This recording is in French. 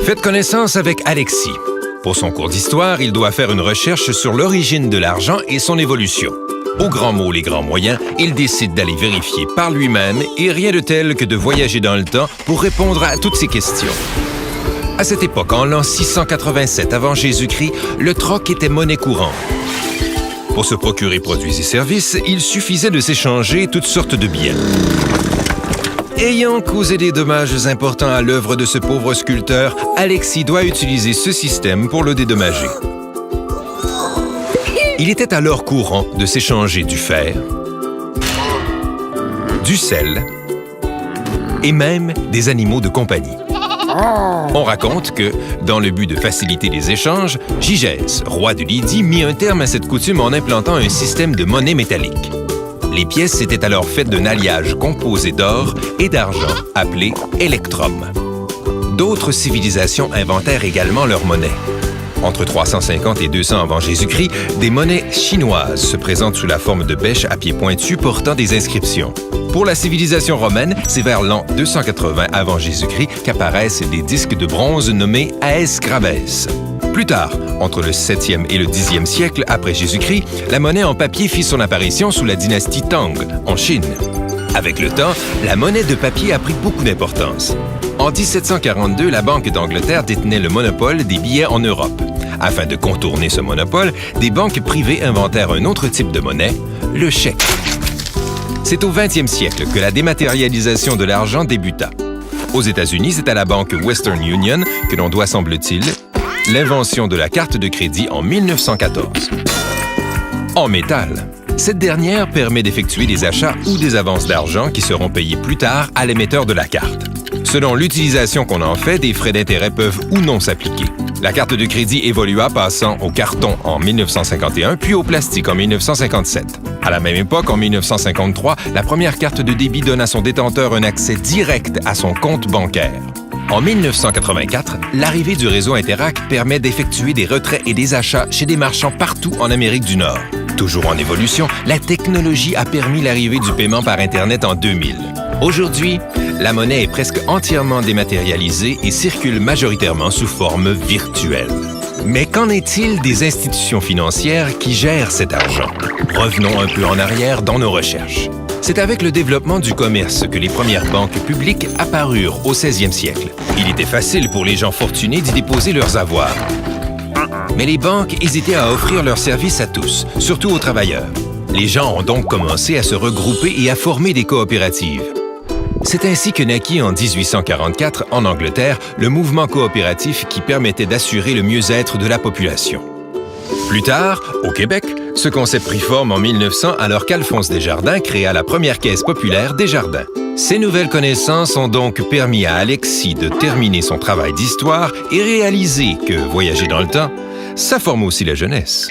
Faites connaissance avec Alexis. Pour son cours d'histoire, il doit faire une recherche sur l'origine de l'argent et son évolution. Aux grands mots, les grands moyens, il décide d'aller vérifier par lui-même et rien de tel que de voyager dans le temps pour répondre à toutes ces questions. À cette époque, en l'an 687 avant Jésus-Christ, le troc était monnaie courante. Pour se procurer produits et services, il suffisait de s'échanger toutes sortes de biens. Ayant causé des dommages importants à l'œuvre de ce pauvre sculpteur, Alexis doit utiliser ce système pour le dédommager. Il était alors courant de s'échanger du fer, du sel et même des animaux de compagnie. On raconte que, dans le but de faciliter les échanges, Gygès, roi de Lydie, mit un terme à cette coutume en implantant un système de monnaie métallique. Les pièces étaient alors faites d'un alliage composé d'or et d'argent appelé électrum. D'autres civilisations inventèrent également leur monnaie. Entre 350 et 200 avant Jésus-Christ, des monnaies chinoises se présentent sous la forme de bêches à pieds pointus portant des inscriptions. Pour la civilisation romaine, c'est vers l'an 280 avant Jésus-Christ qu'apparaissent des disques de bronze nommés Aes Grabes. Plus tard, entre le 7e et le 10e siècle après Jésus-Christ, la monnaie en papier fit son apparition sous la dynastie Tang, en Chine. Avec le temps, la monnaie de papier a pris beaucoup d'importance. En 1742, la Banque d'Angleterre détenait le monopole des billets en Europe. Afin de contourner ce monopole, des banques privées inventèrent un autre type de monnaie, le chèque. C'est au 20e siècle que la dématérialisation de l'argent débuta. Aux États-Unis, c'est à la banque Western Union que l'on doit, semble-t-il, l'invention de la carte de crédit en 1914. En métal, cette dernière permet d'effectuer des achats ou des avances d'argent qui seront payés plus tard à l'émetteur de la carte. Selon l'utilisation qu'on en fait, des frais d'intérêt peuvent ou non s'appliquer. La carte de crédit évolua, passant au carton en 1951, puis au plastique en 1957. À la même époque, en 1953, la première carte de débit donne à son détenteur un accès direct à son compte bancaire. En 1984, l'arrivée du réseau Interac permet d'effectuer des retraits et des achats chez des marchands partout en Amérique du Nord. Toujours en évolution, la technologie a permis l'arrivée du paiement par Internet en 2000. Aujourd'hui, la monnaie est presque entièrement dématérialisée et circule majoritairement sous forme virtuelle. Mais qu'en est-il des institutions financières qui gèrent cet argent? Revenons un peu en arrière dans nos recherches. C'est avec le développement du commerce que les premières banques publiques apparurent au 16e siècle. Il était facile pour les gens fortunés d'y déposer leurs avoirs. Mais les banques hésitaient à offrir leurs services à tous, surtout aux travailleurs. Les gens ont donc commencé à se regrouper et à former des coopératives. C'est ainsi que naquit en 1844, en Angleterre, le mouvement coopératif qui permettait d'assurer le mieux-être de la population. Plus tard, au Québec, ce concept prit forme en 1900 alors qu'Alphonse Desjardins créa la première caisse populaire Desjardins. Ces nouvelles connaissances ont donc permis à Alexis de terminer son travail d'histoire et réaliser que voyager dans le temps, ça forme aussi la jeunesse.